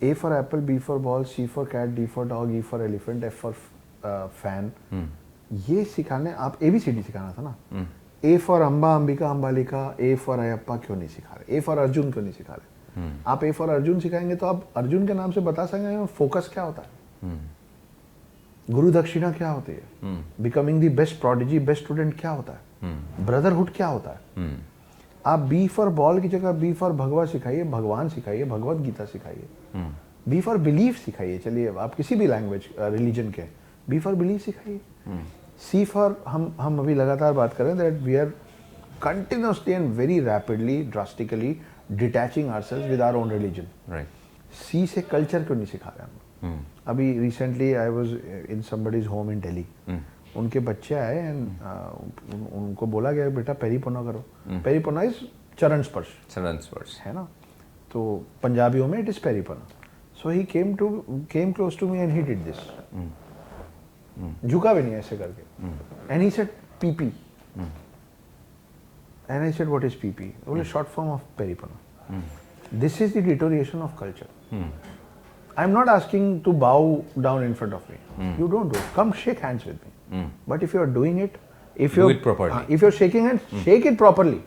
A for apple, B for ball, C for cat, D for dog, E for elephant, F for fan. ये सिखाने आप ABCD सिखाना था ना. A for Amba, Ambika, Ambalika, A for Ayyappa क्यों नहीं सिखा रहे? A for अर्जुन क्यों नहीं सिखा रहे? आप A for अर्जुन सिखाएंगे तो आप अर्जुन के नाम से बता सकेंगे फोकस क्या होता है, गुरु दक्षिणा क्या होती है, becoming the best prodigy, best student क्या होता है, ब्रदरहुड क्या होता है. आप B for बॉल की जगह B for भगवा सिखाइए, भगवान सिखाइए, भगवत गीता सिखाइए. B for बिलीफ सिखाइए. चलिए आप किसी भी लैंग्वेज रिलीजन के B for बिलीफ सिखाइए. C for हम अभी लगातार बात कर रहे हैं that we are continuously and very rapidly drastically detaching ourselves with our own religion. Right. C से कल्चर क्यों नहीं सिखा रहे हम? अभी recently I was in somebody's home in Delhi. उनके बच्चे आए एंड उनको बोला गया बेटा पेरीपोना करो. पेरीपोना इज चरण स्पर्श. चरण स्पर्श है ना. तो पंजाबियों में इट इज पेरीपोना. So he came close to me and he did this. झुका भी नहीं ऐसे करके. And he said PP. And I said what is PP? बोले शॉर्ट फॉर्म ऑफ पेरीपोना. This is the deterioration of culture. I am not asking to bow down in front of me. You don't do it. Come shake hands with me. But if you are doing it, do it properly. If you are shaking hands, shake it properly.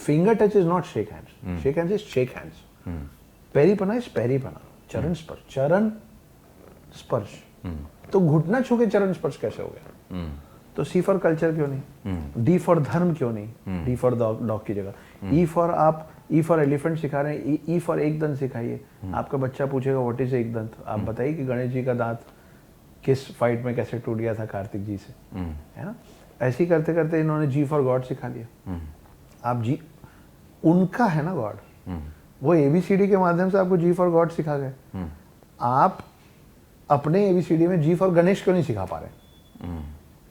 Finger touch is not shake hands. Shake hands is shake hands. Peripana is peripana. Charan sparsh. Charan sparsh. तो घुटना छू के चरण स्पर्श कैसे हो गया? तो C for कल्चर क्यों नहीं? D for धर्म क्यों नहीं? D for डॉग की जगह. E for एलिफेंट सिखा रहे हैं. E for एक दंत सिखाइए. आपका बच्चा पूछेगा व्हाट इज एक दंत, आप बताइए कि गणेश जी का दांत किस फाइट में कैसे टूट गया था कार्तिक जी से. है ना. ऐसे ही करते करते इन्होंने G for गॉड सिखा दिया. आप जी उनका है ना गॉड. वो ABCD के माध्यम से आपको G for गॉड सिखा गए. आप अपने ABCD में G for गणेश क्यों नहीं सिखा पा रहे?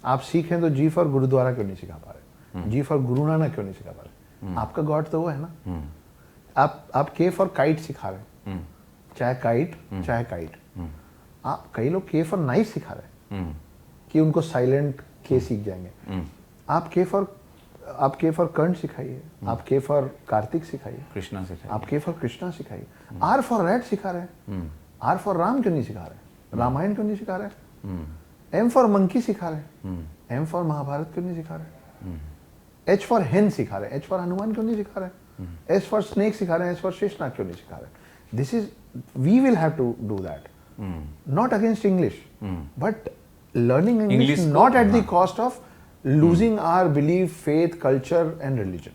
आप सीखें तो G for गुरुद्वारा क्यों नहीं सिखा पा रहे? G for गुरु नानक क्यों नहीं सिखा पा रहे? आपका गॉड तो वो है ना. आप K for काइट सिखा रहे हैं. चाहे काइट. आप कई लोग K for नाइस सिखा रहे हैं कि उनको साइलेंट K सीख जाएंगे. आप K for कर्ण सिखाइए. आप K for कार्तिक सिखाइए. कृष्णा सिखाइए. आप K for कृष्णा सिखाइए. R for रैट सिखा रहे हैं. R for राम क्यों नहीं सिखा रहे? रामायण क्यों नहीं सिखा रहे? M for मंकी सिखा रहे हैं. M for महाभारत क्यों नहीं सिखा रहे? H for hen सिखा रहे हैं. H for हनुमान क्यों नहीं सिखा रहे? S for snake सिखा रहे हैं. S for शेषनाग क्यों नहीं सिखा रहे? This is, we will have to do that. Not against English, but learning English not at the cost of losing our belief, faith, culture and religion.